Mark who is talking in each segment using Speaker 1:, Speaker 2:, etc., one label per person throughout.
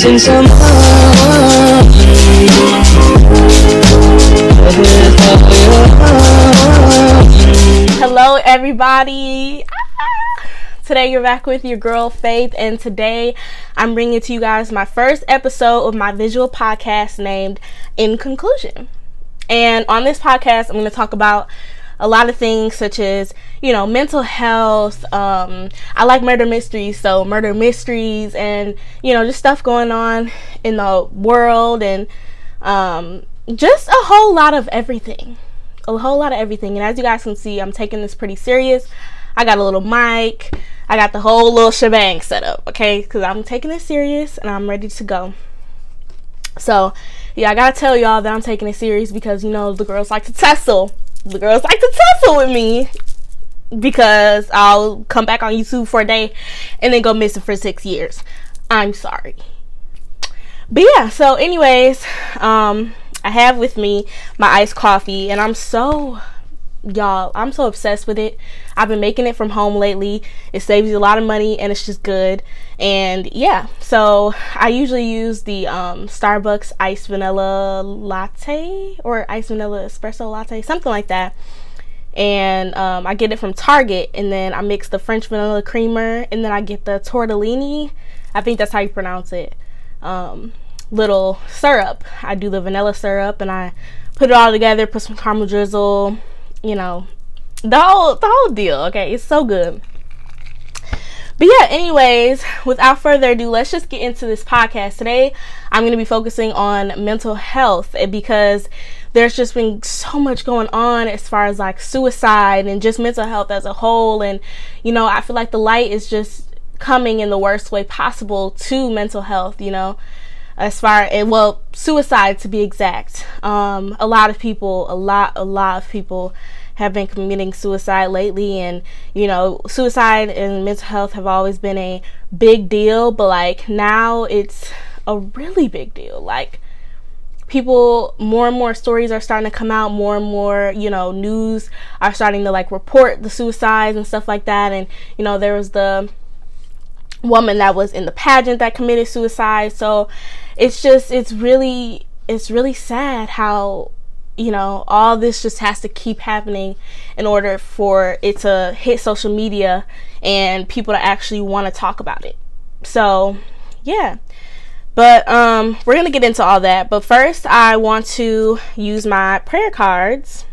Speaker 1: missing someone.
Speaker 2: Hello everybody. Today you're back with your girl Faith, and today I'm bringing to you guys my first episode of my visual podcast named In Conclusion. And on this podcast I'm going to talk about a lot of things such as, mental health. I like murder mysteries, so murder mysteries and, just stuff going on in the world, and just a whole lot of everything. And as you guys can see, I'm taking this pretty serious. I got a little mic. I got the whole little shebang set up, okay? Because I'm taking it serious and I'm ready to go. So, yeah, I gotta tell y'all that I'm taking it serious because, the girls like to tussle. The girls like to tussle with me because I'll come back on YouTube for a day and then go missing for 6 years. I'm sorry. But yeah, so anyways, I have with me my iced coffee, and I'm so obsessed with it. I've been making it from home lately. It saves you a lot of money and it's just good. And yeah, so I usually use the Starbucks iced vanilla latte or iced vanilla espresso latte, something like that. And I get it from Target, and then I mix the French vanilla creamer, and then I get the tortellini, I think that's how you pronounce it, little syrup. I do the vanilla syrup and I put it all together, put some caramel drizzle, the whole deal. Okay, it's so good. But yeah, anyways, without further ado, let's just get into this podcast. Today I'm going to be focusing on mental health, because there's just been so much going on as far as like suicide and just mental health as a whole. And I feel like the light is just coming in the worst way possible to mental health, as far as, suicide to be exact. A lot of people have been committing suicide lately, and suicide and mental health have always been a big deal, but like now it's a really big deal. Like, people, more and more stories are starting to come out, more and more news are starting to like report the suicides and stuff like that. And there was the woman that was in the pageant that committed suicide. So it's really sad how all this just has to keep happening in order for it to hit social media and people to actually want to talk about it. So yeah, but we're gonna get into all that, but first I want to use my prayer cards.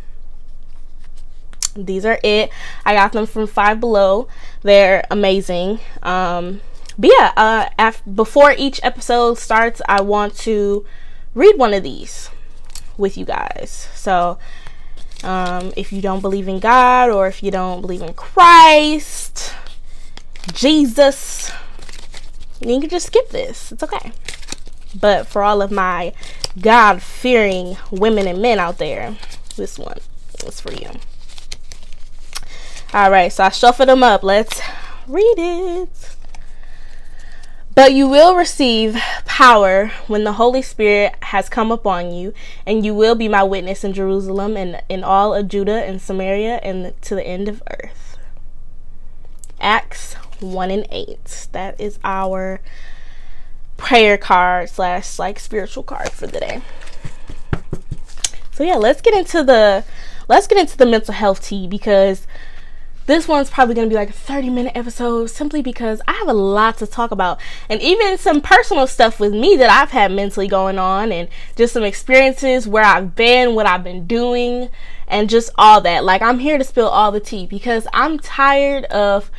Speaker 2: These are it. I got them from Five Below. They're amazing. But yeah, before each episode starts, I want to read one of these with you guys. So if you don't believe in God, or if you don't believe in Christ, Jesus, you can just skip this. It's okay. But for all of my God-fearing women and men out there, this one is for you. Alright, so I shuffled them up. Let's read it. But you will receive power when the Holy Spirit has come upon you, and you will be my witness in Jerusalem and in all of Judah and Samaria and to the end of earth. Acts 1:8. That is our prayer card / like spiritual card for the day. So yeah, let's get into the mental health tea, because this one's probably going to be like a 30-minute episode, simply because I have a lot to talk about, and even some personal stuff with me that I've had mentally going on, and just some experiences where I've been, what I've been doing, and just all that. Like, I'm here to spill all the tea because I'm tired of,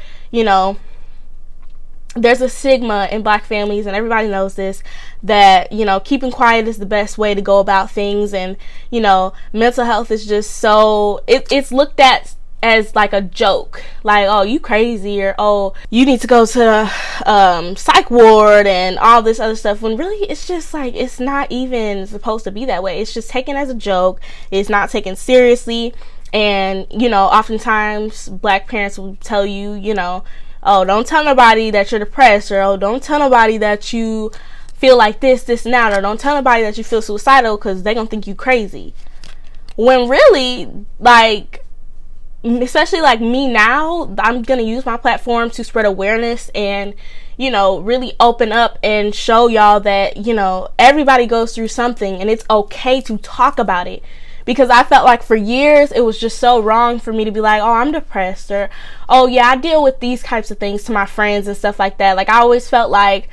Speaker 2: there's a stigma in Black families, and everybody knows this, that, keeping quiet is the best way to go about things. And, mental health is just so, it's looked at as like a joke, like, oh, you crazy, or oh, you need to go to psych ward and all this other stuff, when really it's just like, it's not even supposed to be that way. It's just taken as a joke. It's not taken seriously. And oftentimes Black parents will tell you, oh, don't tell nobody that you're depressed, or oh, don't tell nobody that you feel like this and that, or don't tell nobody that you feel suicidal, because they're gonna think you crazy. When really, like, especially like me now, I'm gonna use my platform to spread awareness and, you know, really open up and show y'all that, you know, everybody goes through something and it's okay to talk about it. Because I felt like for years it was just so wrong for me to be like, oh, I'm depressed, or oh yeah, I deal with these types of things to my friends and stuff like that. Like, I always felt like,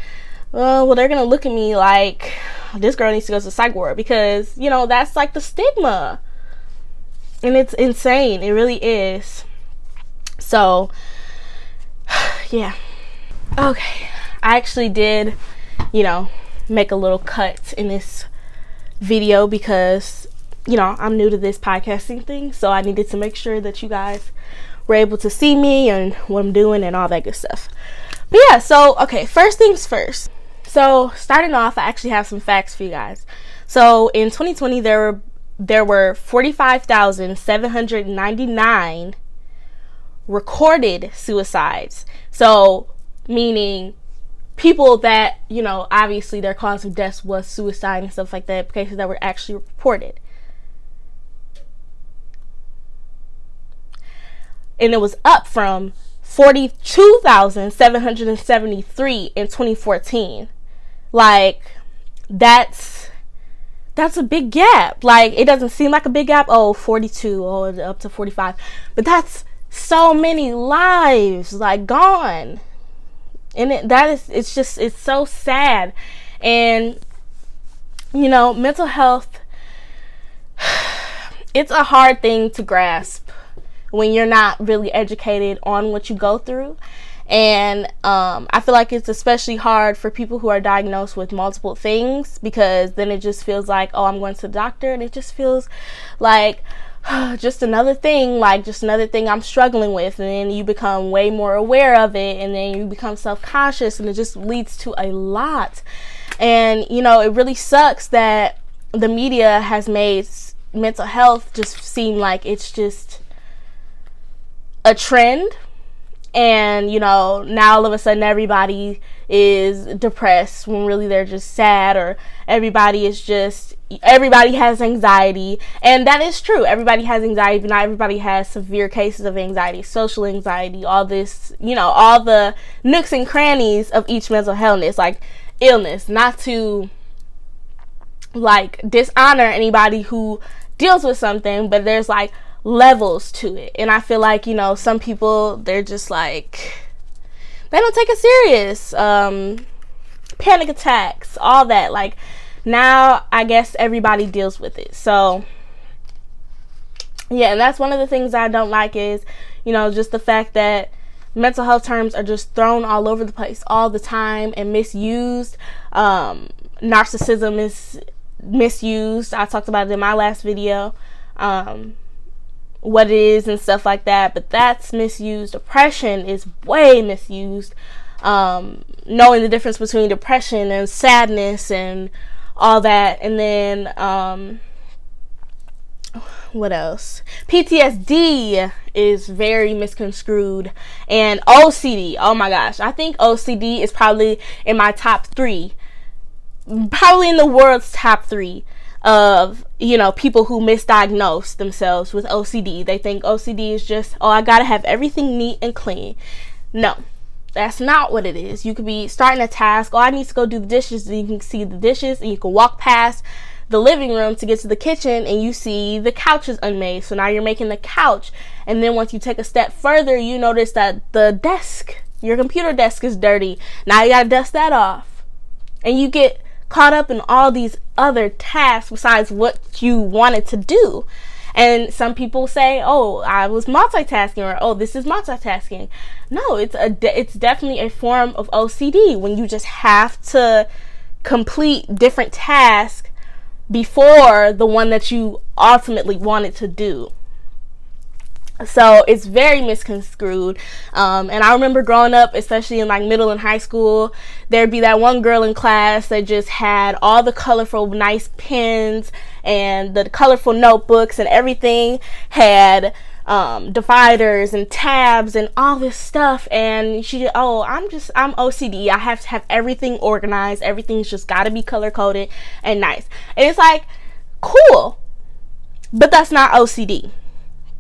Speaker 2: oh, well, they're gonna look at me like this girl needs to go to the psych ward, because, you know, that's like the stigma. And it's insane. It really is. So, yeah. Okay. I actually did, you know, make a little cut in this video because, you know, I'm new to this podcasting thing. So I needed to make sure that you guys were able to see me and what I'm doing and all that good stuff. But yeah, so, okay, first things first. So, starting off, I actually have some facts for you guys. So, in 2020, there were 45,799 recorded suicides. So, meaning people that, you know, obviously their cause of death was suicide and stuff like that, cases that were actually reported. And it was up from 42,773 in 2014. Like, that's a big gap. Like, it doesn't seem like a big gap. Oh, 42, oh, up to 45. But that's so many lives, like, gone. And it's so sad. And, you know, mental health, it's a hard thing to grasp when you're not really educated on what you go through. And I feel like it's especially hard for people who are diagnosed with multiple things, because then it just feels like, oh, I'm going to the doctor, and it just feels like just another thing, I'm struggling with. And then you become way more aware of it, and then you become self-conscious, and it just leads to a lot. And, you know, it really sucks that the media has made mental health just seem like it's just a trend. And, you know, now all of a sudden everybody is depressed when really they're just sad, or everybody has anxiety. And that is true. Everybody has anxiety, but not everybody has severe cases of anxiety, social anxiety, all this, you know, all the nooks and crannies of each mental illness. Not to, like, dishonor anybody who deals with something, but there's, like, levels to it. And I feel like, you know, some people, they're just like, they don't take it serious. Panic attacks, all that. Like, now I guess everybody deals with it. So yeah, and that's one of the things I don't like is, you know, just the fact that mental health terms are just thrown all over the place all the time and misused. Narcissism is misused. I talked about it in my last video. What it is and stuff like that, but that's misused. Depression is way misused. Knowing the difference between depression and sadness and all that. And then what else? PTSD is very misconstrued. And OCD, oh my gosh, I think OCD is probably in my top 3, probably in the world's top 3 of, you know, people who misdiagnose themselves with OCD. They think OCD is just, oh, I gotta have everything neat and clean. No, that's not what it is. You could be starting a task, oh, I need to go do the dishes, and you can see the dishes, and you can walk past the living room to get to the kitchen, and you see the couch is unmade, so now you're making the couch. And then once you take a step further, you notice that the desk, your computer desk, is dirty. Now you gotta dust that off, and you get caught up in all these other tasks besides what you wanted to do. And some people say, oh, I was multitasking, or oh, this is multitasking. No, it's definitely a form of OCD, when you just have to complete different tasks before the one that you ultimately wanted to do. So it's very misconstrued. And I remember growing up, especially in like middle and high school, there'd be that one girl in class that just had all the colorful, nice pens and the colorful notebooks, and everything had dividers and tabs and all this stuff. And she, oh, I'm OCD. I have to have everything organized. Everything's just got to be color coded and nice. And it's like, cool, but that's not OCD.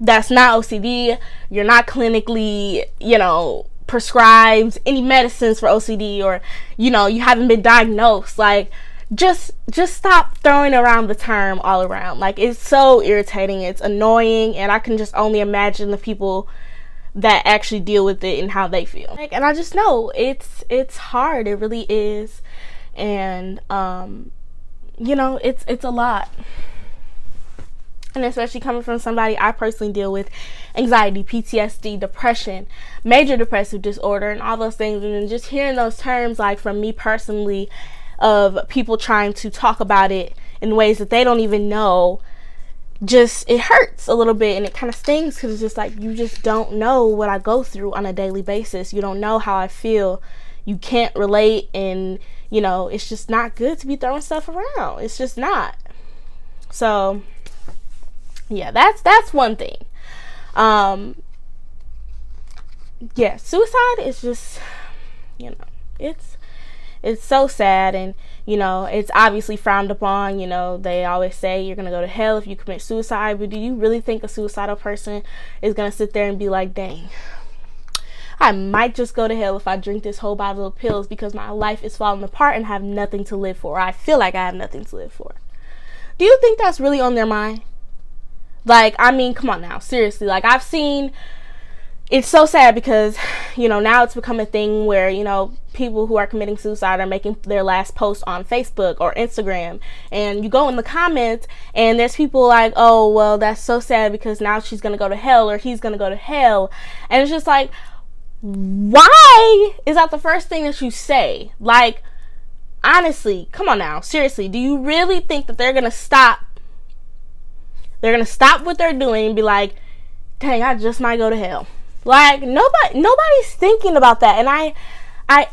Speaker 2: that's not OCD. You're not clinically, prescribed any medicines for OCD, or, you haven't been diagnosed. Like, just stop throwing around the term all around. Like, it's so irritating. It's annoying. And I can just only imagine the people that actually deal with it and how they feel. Like, and I just know it's hard. It really is. And, it's a lot. And especially coming from somebody, I personally deal with anxiety, PTSD, depression, major depressive disorder, and all those things. And then just hearing those terms, like, from me personally, of people trying to talk about it in ways that they don't even know, it hurts a little bit, and it kind of stings, because it's just like, you just don't know what I go through on a daily basis. You don't know how I feel. You can't relate, and it's just not good to be throwing stuff around. It's just not. So yeah, that's one thing. Suicide is just, it's so sad, and it's obviously frowned upon. They always say you're gonna go to hell if you commit suicide, but do you really think a suicidal person is gonna sit there and be like, dang, I might just go to hell if I drink this whole bottle of pills because my life is falling apart and have nothing to live for, or I feel like I have nothing to live for? Do you think that's really on their mind? Like, I mean, come on now, seriously. Like, I've seen, it's so sad because, now it's become a thing where, people who are committing suicide are making their last post on Facebook or Instagram, and you go in the comments and there's people like, oh, well, that's so sad because now she's going to go to hell, or he's going to go to hell. And it's just like, why is that the first thing that you say? Like, honestly, come on now, seriously, do you really think that they're going to stop? They're going to stop what they're doing and be like, dang, I just might go to hell. Like, nobody's thinking about that. And I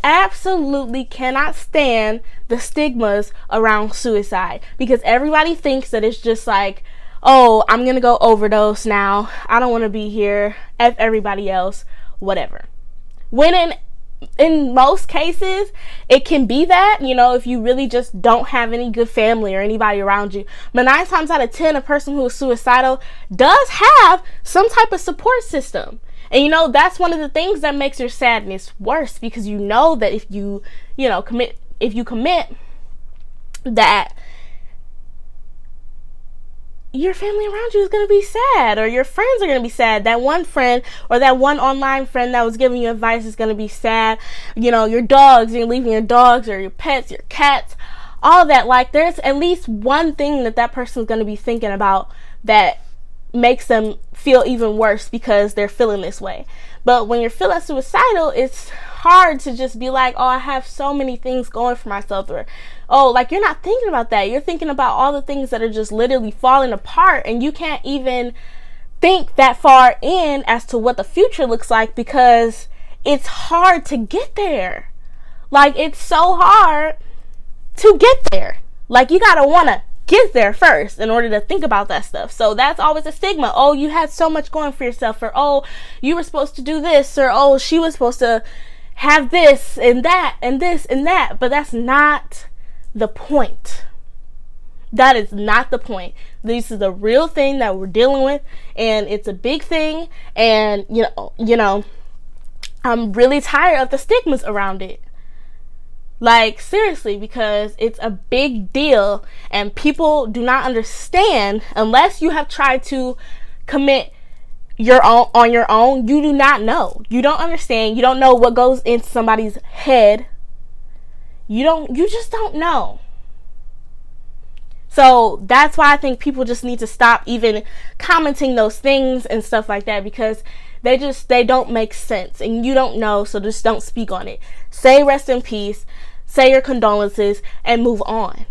Speaker 2: absolutely cannot stand the stigmas around suicide, because everybody thinks that it's just like, oh, I'm going to go overdose now. I don't want to be here. F everybody else, whatever. When in most cases, it can be that, if you really just don't have any good family or anybody around you. But 9 times out of 10, a person who is suicidal does have some type of support system. And, that's one of the things that makes your sadness worse, because that if you commit that, your family around you is going to be sad, or your friends are going to be sad. That one friend or that one online friend that was giving you advice is going to be sad. Your dogs, you're leaving your dogs or your pets, your cats, all that. Like, there's at least one thing that person is going to be thinking about that makes them feel even worse because they're feeling this way. But when you're feeling suicidal, it's hard to just be like, oh, I have so many things going for myself, or, oh, like, you're not thinking about that. You're thinking about all the things that are just literally falling apart, and you can't even think that far in as to what the future looks like, because it's hard to get there. Like, it's so hard to get there. Like, you gotta wanna get there first in order to think about that stuff. So that's always a stigma. Oh, you had so much going for yourself, or, oh, you were supposed to do this, or, oh, she was supposed to have this and that and this and that. But that's not the point. That is not the point. This is a real thing that we're dealing with, and it's a big thing. And I'm really tired of the stigmas around it. Like, seriously, because it's a big deal, and people do not understand unless you have tried to commit on your own. You do not know. You don't understand. You don't know what goes into somebody's head. You just don't know. So that's why I think people just need to stop even commenting those things and stuff like that, because they don't make sense, and you don't know, so just don't speak on it. Say rest in peace, say your condolences, and move on.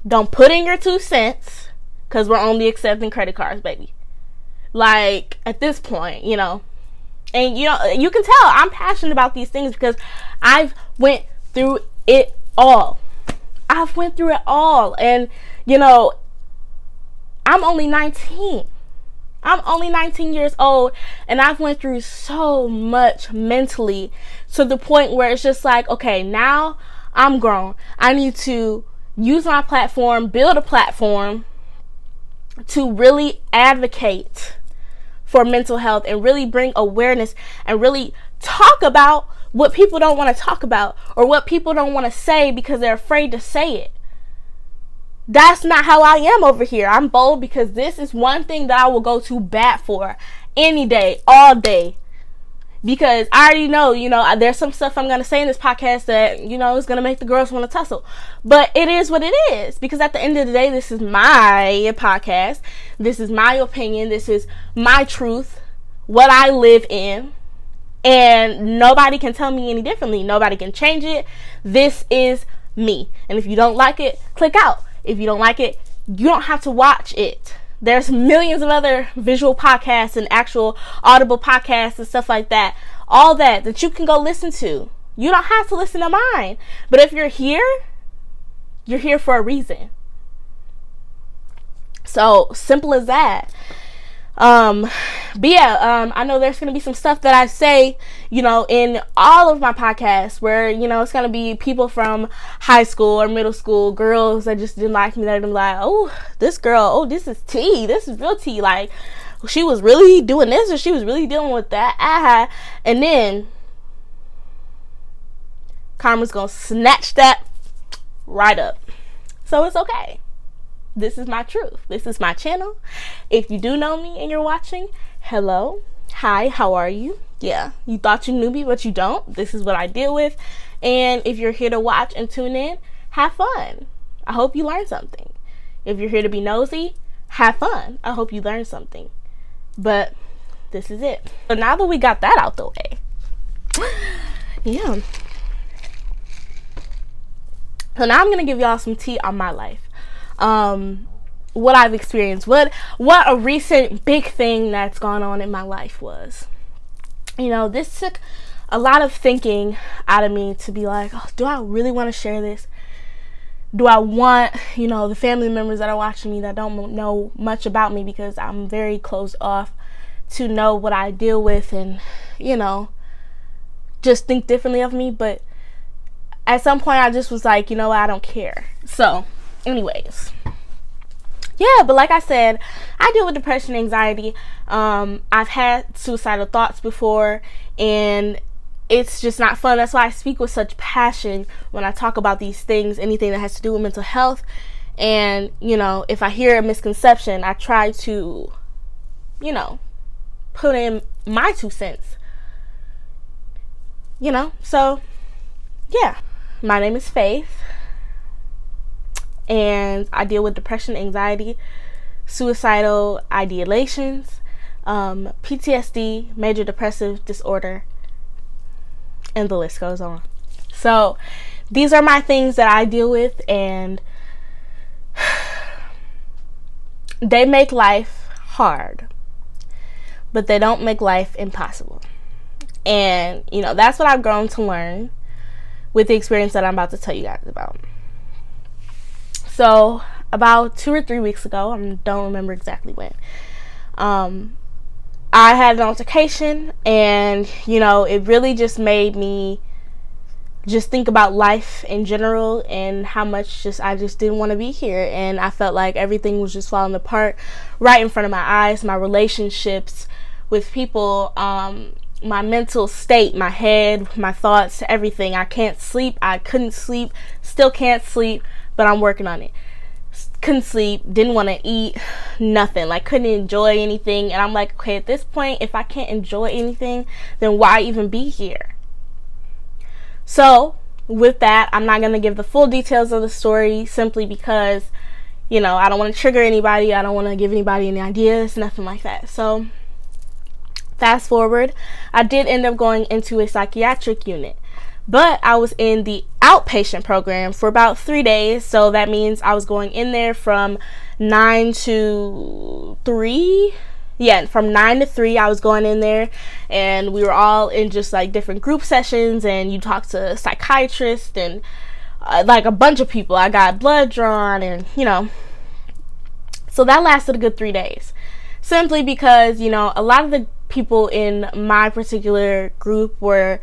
Speaker 2: Don't put in your 2 cents, because we're only accepting credit cards, baby. Like, at this point, and you can tell I'm passionate about these things because I've went through it all. And I'm only 19. I'm only 19 years old, and I've went through so much mentally, to the point where it's just like, okay, now I'm grown. I need to use my platform, build a platform to really advocate for mental health and really bring awareness and really talk about what people don't want to talk about or what people don't want to say because they're afraid to say it. That's not how I am over here. I'm bold because this is one thing that I will go to bat for any day, all day. Because I already know, there's some stuff I'm going to say in this podcast that, is going to make the girls want to tussle. But it is what it is. Because at the end of the day, this is my podcast. This is my opinion. This is my truth. What I live in. And nobody can tell me any differently. Nobody can change it. This is me. And if you don't like it, click out. If you don't like it, you don't have to watch it. There's millions of other visual podcasts and actual audible podcasts and stuff like that. All that you can go listen to. You don't have to listen to mine. But if you're here for a reason. So, simple as that. I know there's going to be some stuff that I say, in all of my podcasts where, it's going to be people from high school or middle school, girls that just didn't like me, that I'm like, oh, this girl, oh, this is tea. This is real tea. Like, she was really doing this or she was really dealing with that. And then karma's going to snatch that right up. So it's okay. This is my truth. This is my channel. If you do know me and you're watching, hello. Hi, how are you? Yeah, you thought you knew me, but you don't. This is what I deal with. And if you're here to watch and tune in, have fun. I hope you learned something. If you're here to be nosy, have fun. I hope you learned something. But this is it. So now that we got that out the way, yeah. So now I'm going to give y'all some tea on my life. What I've experienced, what a recent big thing that's gone on in my life was. This took a lot of thinking out of me to be like, oh, do I really want to share this? Do I want, the family members that are watching me that don't know much about me because I'm very closed off to know what I deal with and, just think differently of me. But at some point I just was like, I don't care. So anyways, yeah, but like I said, I deal with depression, anxiety. I've had suicidal thoughts before, and it's just not fun. That's why I speak with such passion when I talk about these things, anything that has to do with mental health. And, if I hear a misconception, I try to, put in my 2 cents. So, yeah. My name is Faith. And I deal with depression, anxiety, suicidal ideations, PTSD, major depressive disorder, and the list goes on. So these are my things that I deal with, and they make life hard, but they don't make life impossible. And, that's what I've grown to learn with the experience that I'm about to tell you guys about. So about 2 or 3 weeks ago, I don't remember exactly when, I had an altercation, and it really just made me just think about life in general and how much I just didn't want to be here. And I felt like everything was just falling apart right in front of my eyes. My relationships with people, my mental state, my head, my thoughts, everything. I can't sleep. I couldn't sleep, still can't sleep, but I'm working on it. Couldn't sleep, didn't want to eat, nothing. Like, couldn't enjoy anything. And I'm like, okay, at this point, if I can't enjoy anything, then why even be here? So with that, I'm not going to give the full details of the story, simply because, I don't want to trigger anybody. I don't want to give anybody any ideas, nothing like that. So fast forward, I did end up going into a psychiatric unit. But I was in the outpatient program for about 3 days. So that means I was going in there from 9 to 3. Yeah, from 9 to 3 I was going in there. And we were all in just like different group sessions. And you talk to a psychiatrist and like a bunch of people. I got blood drawn and, So that lasted a good 3 days. Simply because, a lot of the people in my particular group were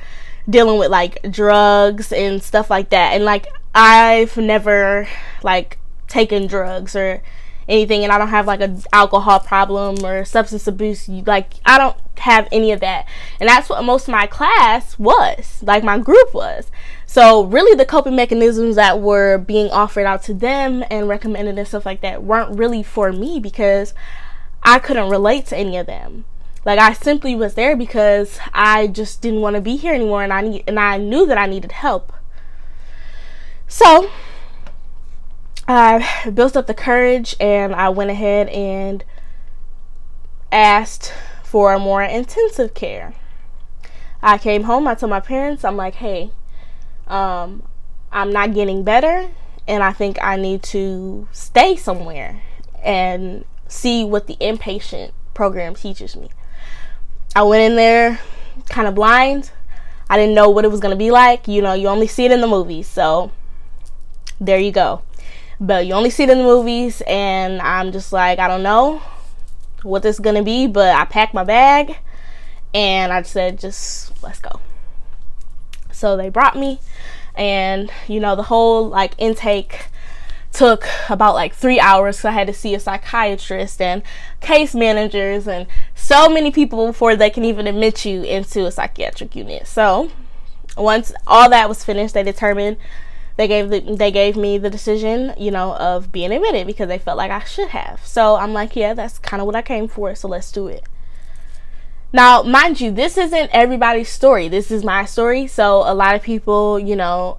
Speaker 2: dealing with like drugs and stuff like that, and like I've never like taken drugs or anything, and I don't have like a alcohol problem or substance abuse. Like, I don't have any of that. And that's what most of my class was, like my group was. So really the coping mechanisms that were being offered out to them and recommended and stuff like that weren't really for me, because I couldn't relate to any of them. Like, I simply was there because I just didn't want to be here anymore, and I knew that I needed help. So I built up the courage, and I went ahead and asked for more intensive care. I came home, I told my parents, I'm like, hey, I'm not getting better, and I think I need to stay somewhere and see what the inpatient program teaches me. I went in there kind of blind. I didn't know what it was going to be like. You know, you only see it in the movies, so there you go. But you only see it in the movies, and I'm just like, I don't know what this is going to be, but I packed my bag, and I said, just let's go. So they brought me, and, you know, the whole, like, intake took about like 3 hours, so I had to see a psychiatrist and case managers and so many people before they can even admit you into a psychiatric unit. So once all that was finished, they gave me the decision, you know, of being admitted, because they felt like I should have. So I'm like, yeah, that's kind of what I came for, so let's do it. Now, mind you, this isn't everybody's story. This is my story. So a lot of people, you know,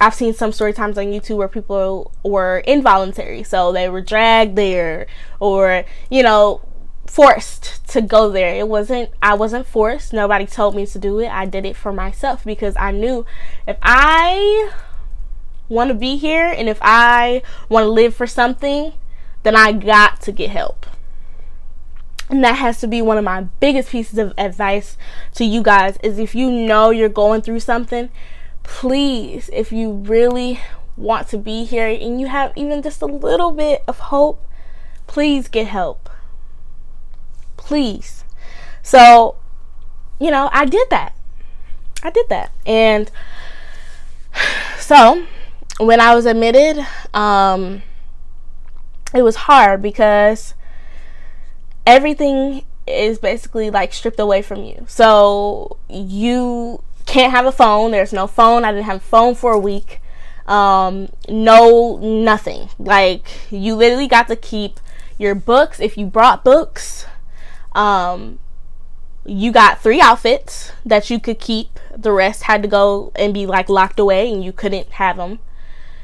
Speaker 2: I've seen some story times on YouTube where people were involuntary. So they were dragged there, or, you know, forced to go there. I wasn't forced. Nobody told me to do it. I did it for myself, because I knew if I want to be here and if I want to live for something, then I got to get help. And that has to be one of my biggest pieces of advice to you guys, is if you know you're going through something, please, if you really want to be here and you have even just a little bit of hope, please get help. Please. So, you know, I did that. And so when I was admitted, it was hard, because everything is basically like stripped away from you. So you can't have a phone. There's no phone. I didn't have a phone for a week. Nothing. Like, you literally got to keep your books. If you brought books, you got 3 outfits that you could keep. The rest had to go and be like locked away, and you couldn't have them.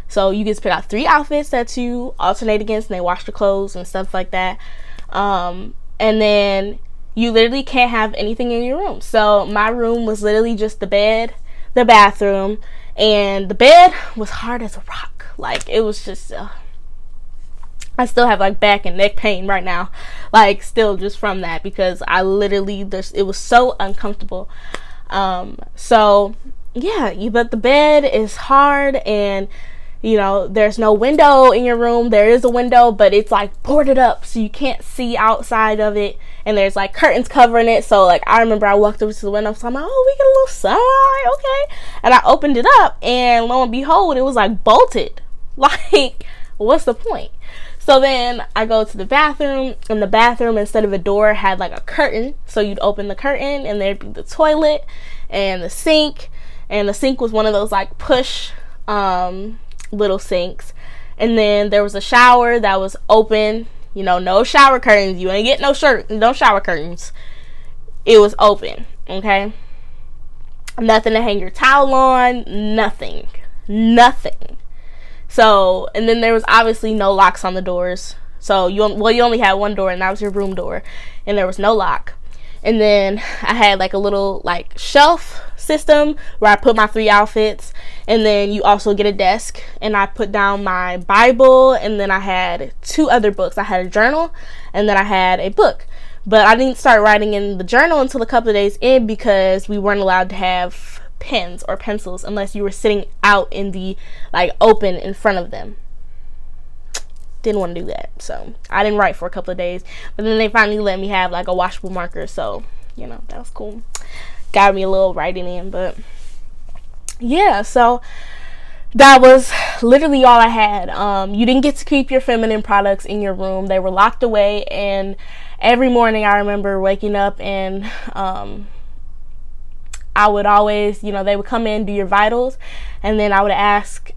Speaker 2: So you get to pick out 3 outfits that you alternate against, and they wash the clothes and stuff like that. And then you literally can't have anything in your room. So my room was literally just the bed, the bathroom, and the bed was hard as a rock. Like, it was just, I still have like back and neck pain right now, like, still just from that, because I literally, it was so uncomfortable. So yeah, but the bed is hard, and, you know, there's no window in your room. There is a window, but it's like boarded up, so you can't see outside of it, and there's like curtains covering it. So like, I remember I walked over to the window, so I'm like, oh, we get a little sunlight, okay. And I opened it up, and lo and behold, it was like bolted. Like, what's the point? So then I go to the bathroom, and the bathroom, instead of a door, had like a curtain. So you'd open the curtain, and there'd be the toilet and the sink, and the sink was one of those like push little sinks. And then there was a shower that was open. You know, no shower curtains. You ain't get no shower curtains. It was open, okay? Nothing to hang your towel on. Nothing. So, and then there was obviously no locks on the doors. So you only had one door, and that was your room door, and there was no lock. And then I had like a little like shelf system where I put my 3 outfits, and then you also get a desk, and I put down my Bible, and then I had 2 other books. I had a journal, and then I had a book. But I didn't start writing in the journal until a couple of days in, because we weren't allowed to have pens or pencils unless you were sitting out in the like open in front of them. Didn't want to do that, so I didn't write for a couple of days. But then they finally let me have like a washable marker, so, you know, that was cool. Got me a little writing in. But yeah, so that was literally all I had. You didn't get to keep your feminine products in your room. They were locked away. And every morning I remember waking up and I would always, they would come in, do your vitals, and then I would ask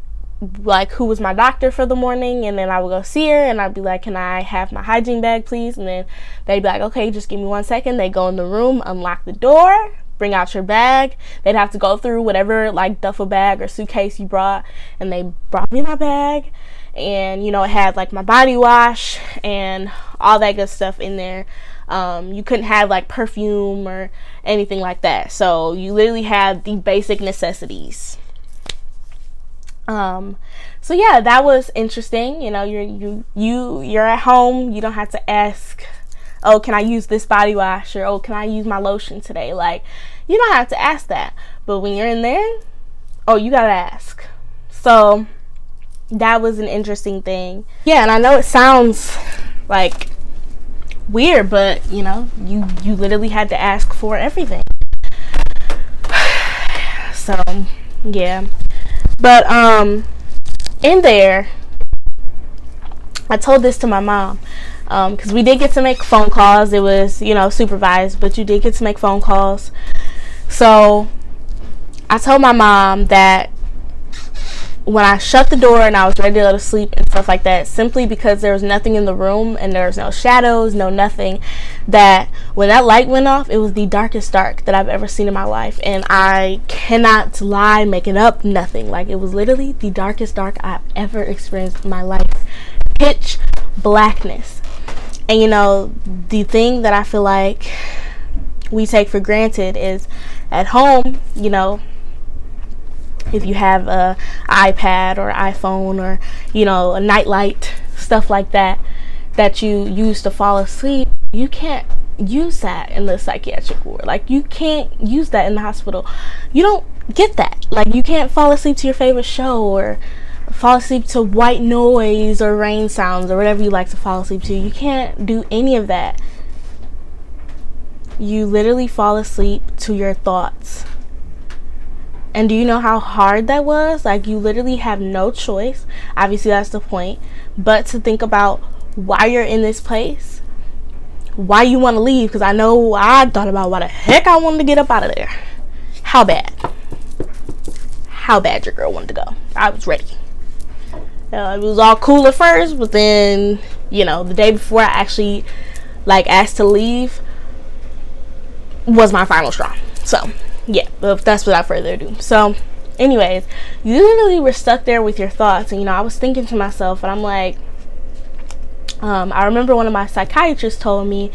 Speaker 2: like who was my doctor for the morning, and then I would go see her and I'd be like, can I have my hygiene bag please? And then they'd be like, okay, just give me 1 second. They go in the room, unlock the door, bring out your bag. They'd have to go through whatever like duffel bag or suitcase you brought, and they brought me my bag, and it had like my body wash and all that good stuff in there. You couldn't have like perfume or anything like that, so you literally had the basic necessities. So yeah, that was interesting. You're at home. You don't have to ask, oh, can I use this body wash, or oh, can I use my lotion today? Like, you don't have to ask that. But when you're in there, oh, you gotta ask. So that was an interesting thing. Yeah, and I know it sounds like weird, but you literally had to ask for everything. So yeah. But in there, I told this to my mom, because we did get to make phone calls. It was supervised, but you did get to make phone calls. So I told my mom that when I shut the door and I was ready to go to sleep and stuff like that, simply because there was nothing in the room and there was no shadows, no nothing, that when that light went off, it was the darkest dark that I've ever seen in my life. And I cannot lie, make it up, nothing. Like, it was literally the darkest dark I've ever experienced in my life. Pitch blackness. And the thing that I feel like we take for granted is at home, if you have a iPad or iPhone or a nightlight, stuff like that you use to fall asleep, you can't use that in the psychiatric ward. Like, you can't use that in the hospital. You don't get that. Like, you can't fall asleep to your favorite show or fall asleep to white noise or rain sounds or whatever you like to fall asleep to. You can't do any of that. You literally fall asleep to your thoughts. And do you know how hard that was? Like, you literally have no choice. Obviously, that's the point. But to think about why you're in this place, why you want to leave. Because I know I thought about why the heck I wanted to get up out of there. How bad? How bad your girl wanted to go. I was ready. It was all cool at first, but then, the day before I actually, asked to leave was my final straw. So yeah, but that's without further ado. So anyways, you literally were stuck there with your thoughts, and I was thinking to myself, and I'm like, I remember one of my psychiatrists told me,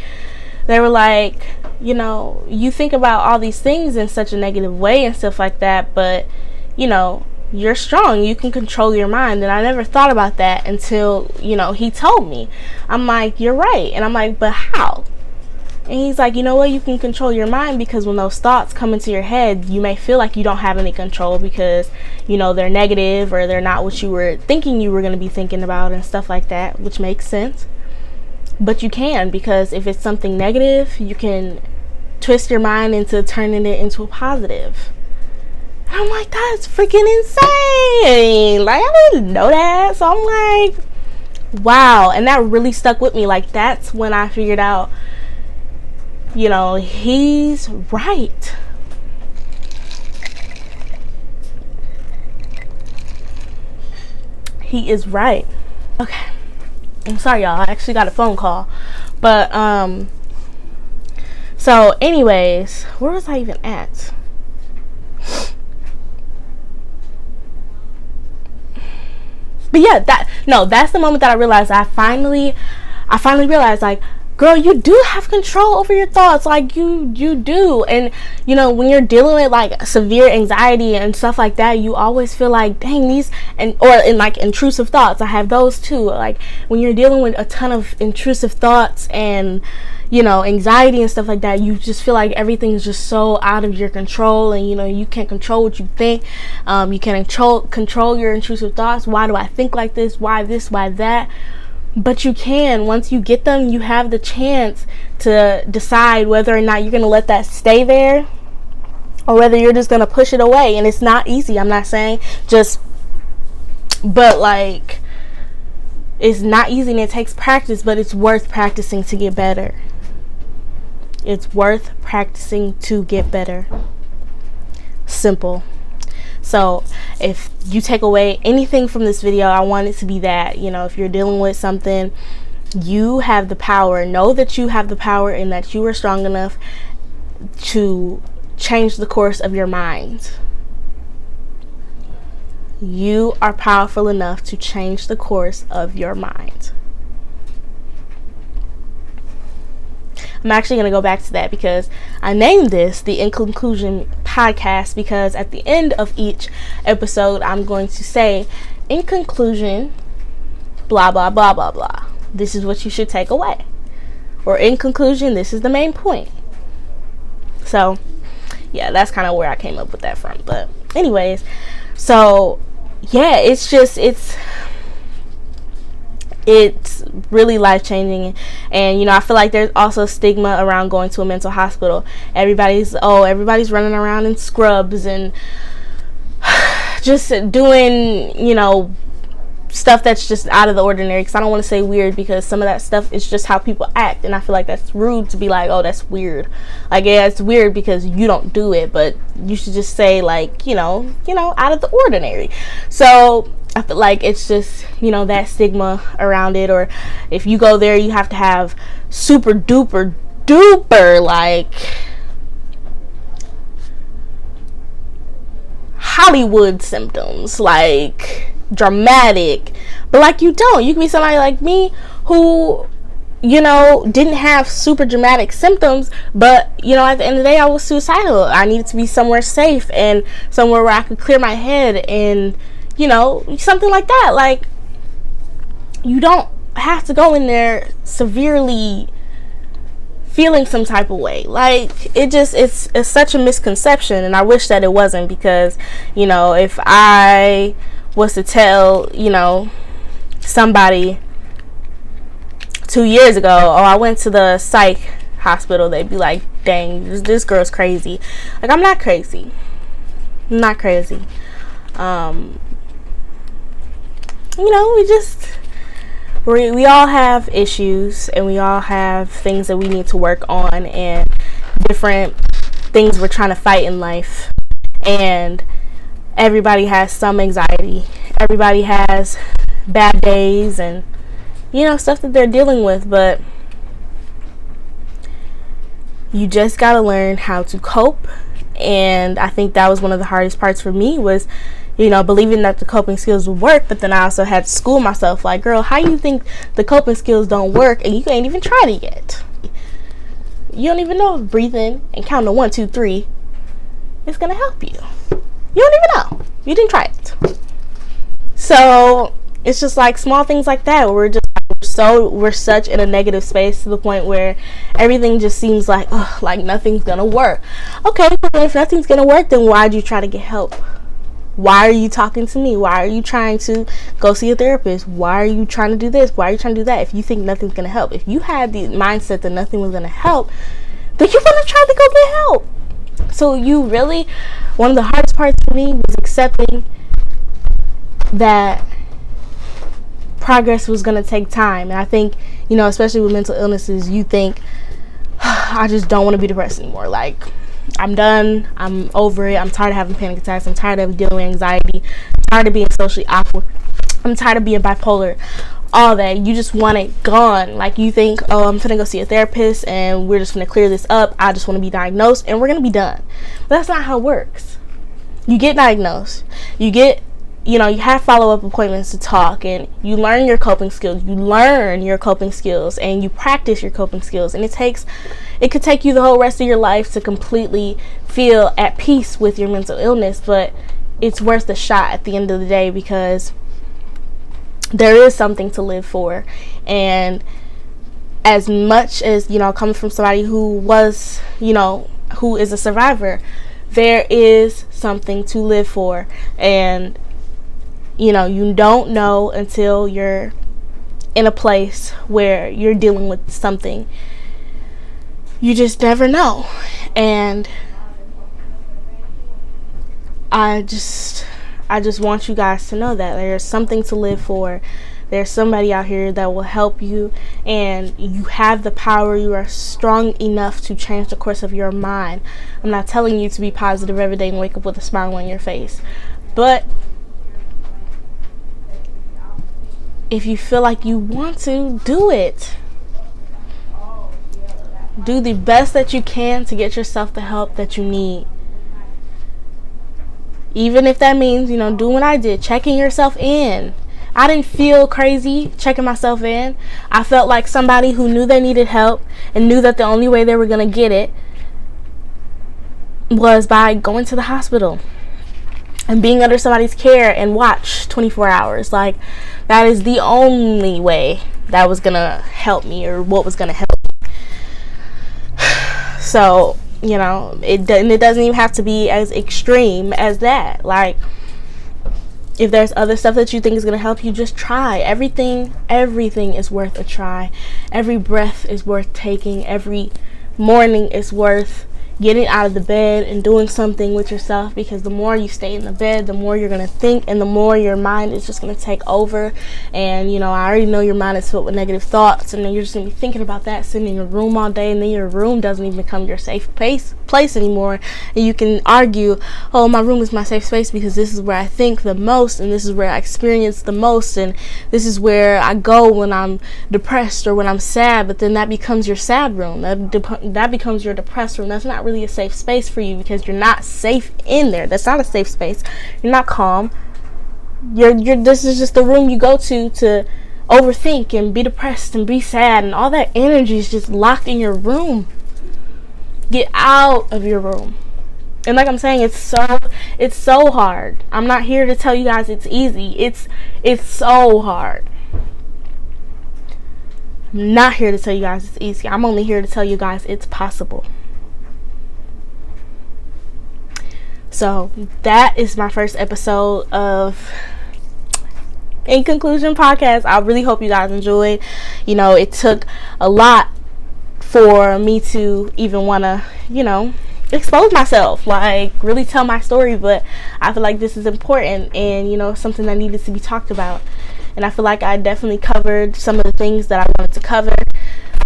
Speaker 2: they were like, you think about all these things in such a negative way and stuff like that, but you're strong, you can control your mind. And I never thought about that until he told me. I'm like, you're right. And I'm like, but how? And he's like, you can control your mind, because when those thoughts come into your head, you may feel like you don't have any control because, they're negative or they're not what you were thinking you were going to be thinking about and stuff like that, which makes sense. But you can, because if it's something negative, you can twist your mind into turning it into a positive. And I'm like, that's freaking insane. Like, I didn't know that. So I'm like, wow. And that really stuck with me. Like, that's when I figured out, he's right. He is right. Okay. I'm sorry, y'all. I actually got a phone call. But, so anyways, where was I even at? But yeah, that's the moment that I realized, I finally realized, like, girl, you do have control over your thoughts. Like, you do. And when you're dealing with like severe anxiety and stuff like that, you always feel like, dang, these, or in like intrusive thoughts, I have those too. Like, when you're dealing with a ton of intrusive thoughts and anxiety and stuff like that, you just feel like everything's just so out of your control, and you can't control what you think. You can't control your intrusive thoughts. Why do I think like this? Why this? Why that? But you can. Once you get them, you have the chance to decide whether or not you're going to let that stay there, or whether you're just going to push it away. And it's not easy. I'm not saying just But like, it's not easy and it takes practice, but it's worth practicing to get better. It's worth practicing to get better. Simple. So if you take away anything from this video, I want it to be that, if you're dealing with something, you have the power. Know that you have the power and that you are strong enough to change the course of your mind. You are powerful enough to change the course of your mind. I'm actually going to go back to that because I named this the In Conclusion podcast, because at the end of each episode, I'm going to say, in conclusion, blah, blah, blah, blah, blah. This is what you should take away. Or in conclusion, this is the main point. So, yeah, that's kind of where I came up with that from. But anyways, so yeah, it's really life-changing. And I feel like there's also stigma around going to a mental hospital. Everybody's running around in scrubs and just doing stuff that's just out of the ordinary, because I don't want to say weird, because some of that stuff is just how people act, and I feel like that's rude to be like, oh, that's weird. Like, yeah, it's weird because you don't do it, but you should just say, like, out of the ordinary. So I feel like it's just that stigma around it. Or if you go there, you have to have super duper duper like Hollywood symptoms, like dramatic. But like, you can be somebody like me who didn't have super dramatic symptoms, but at the end of the day, I was suicidal. I needed to be somewhere safe and somewhere where I could clear my head, and something like that. Like, you don't have to go in there severely feeling some type of way. Like, it's such a misconception, and I wish that it wasn't, because if I was to tell somebody 2 years ago, oh, I went to the psych hospital, they'd be like, dang, this girl's crazy. Like, I'm not crazy. We all have issues, and we all have things that we need to work on, and different things we're trying to fight in life. And everybody has some anxiety. Everybody has bad days and stuff that they're dealing with, but you just gotta learn how to cope. And I think that was one of the hardest parts for me, was believing that the coping skills would work, but then I also had to school myself, like, girl, how you think the coping skills don't work and you ain't even tried it yet? You don't even know if breathing and counting to 1, 2, 3 is gonna help you. You don't even know. You didn't try it. So it's just like small things like that, where we're such in a negative space, to the point where everything just seems like, like nothing's gonna work. Okay, well, if nothing's gonna work, then why'd you try to get help? Why are you talking to me? Why are you trying to go see a therapist? Why are you trying to do this? Why are you trying to do that? If you think nothing's gonna help, if you had the mindset that nothing was gonna help, then you're gonna try to go get help. So one of the hardest parts for me was accepting that progress was going to take time. And I think, especially with mental illnesses, you think, I just don't want to be depressed anymore. Like, I'm done. I'm over it. I'm tired of having panic attacks. I'm tired of dealing with anxiety. I'm tired of being socially awkward. I'm tired of being bipolar. All that. You just want it gone. Like, you think, oh, I'm gonna go see a therapist and we're just gonna clear this up. I just want to be diagnosed and we're gonna be done. But that's not how it works. You get diagnosed. You have follow-up appointments to talk, and you learn your coping skills. And you practice your coping skills. And it could take you the whole rest of your life to completely feel at peace with your mental illness, but it's worth the shot at the end of the day, because there is something to live for. And as much as, coming from somebody who was, who is a survivor, there is something to live for. And you don't know until you're in a place where you're dealing with something. You just never know. And I I just want you guys to know that there's something to live for. There's somebody out here that will help you, and you have the power. You are strong enough to change the course of your mind. I'm not telling you to be positive every day and wake up with a smile on your face, but if you feel like you want to, do it. Do the best that you can to get yourself the help that you need. Even if that means, doing what I did, checking yourself in. I didn't feel crazy checking myself in. I felt like somebody who knew they needed help and knew that the only way they were going to get it was by going to the hospital and being under somebody's care and watch 24 hours. Like, that is the only way that was going to help me, or what was going to help me. So, it doesn't even have to be as extreme as that. Like, if there's other stuff that you think is going to help you, just try. Everything is worth a try. Every breath is worth taking. Every morning is worth getting out of the bed and doing something with yourself, because the more you stay in the bed, the more you're going to think, and the more your mind is just going to take over. And I already know your mind is filled with negative thoughts, and then you're just going to be thinking about that, sitting in your room all day, and then your room doesn't even become your safe place anymore. And you can argue, oh, my room is my safe space because this is where I think the most, and this is where I experience the most, and this is where I go when I'm depressed or when I'm sad. But then that becomes your sad room. That becomes your depressed room. That's not really a safe space for you, because you're not safe in there. That's not a safe space. You're not calm. This is just the room you go to overthink and be depressed and be sad, and all that energy is just locked in your room. Get out of your room. And like I'm saying, it's so hard. I'm not here to tell you guys it's easy. It's so hard. I'm not here to tell you guys it's easy. I'm only here to tell you guys it's possible. So that is my first episode of In Conclusion podcast. I really hope you guys enjoyed. It took a lot for me to even want to, expose myself, like really tell my story. But I feel like this is important, and something that needed to be talked about. And I feel like I definitely covered some of the things that I wanted to cover.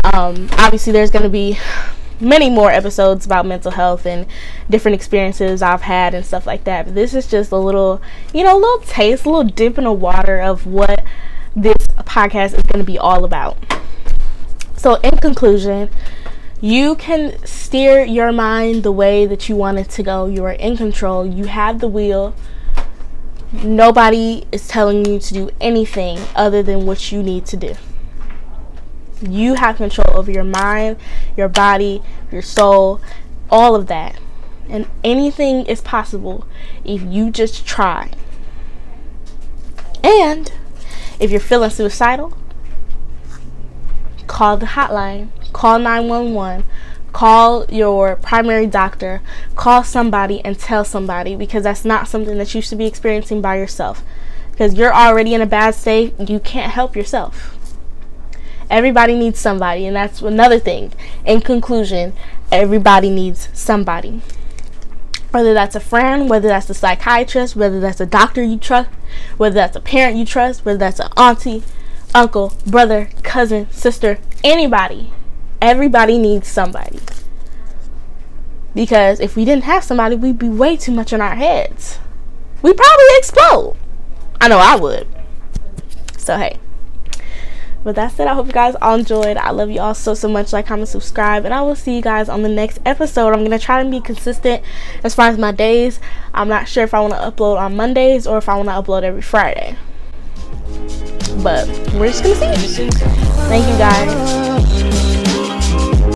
Speaker 2: Obviously there's going to be many more episodes about mental health and different experiences I've had and stuff like that. But this is just a little, little taste, a little dip in the water of what this podcast is going to be all about. So in conclusion, you can steer your mind the way that you want it to go. You are in control. You have the wheel. Nobody is telling you to do anything other than what you need to do. You have control over your mind, your body, your soul, all of that. And anything is possible if you just try. And if you're feeling suicidal, call the hotline. Call 911. Call your primary doctor. Call somebody and tell somebody, because that's not something that you should be experiencing by yourself. Because you're already in a bad state. You can't help yourself. Everybody needs somebody, and that's another thing. In conclusion, everybody needs somebody. Whether that's a friend, whether that's a psychiatrist, whether that's a doctor you trust, whether that's a parent you trust, whether that's an auntie, uncle, brother, cousin, sister, anybody. Everybody needs somebody. Because if we didn't have somebody, we'd be way too much in our heads. We'd probably explode. I know I would. So, hey. But that's it. I hope you guys all enjoyed. I love you all so much. Like, comment, subscribe, and I will see you guys on the next episode. I'm going to try to be consistent as far as my days. I'm not sure if I want to upload on Mondays or if I want to upload every Friday. But we're just going to see. Thank you guys.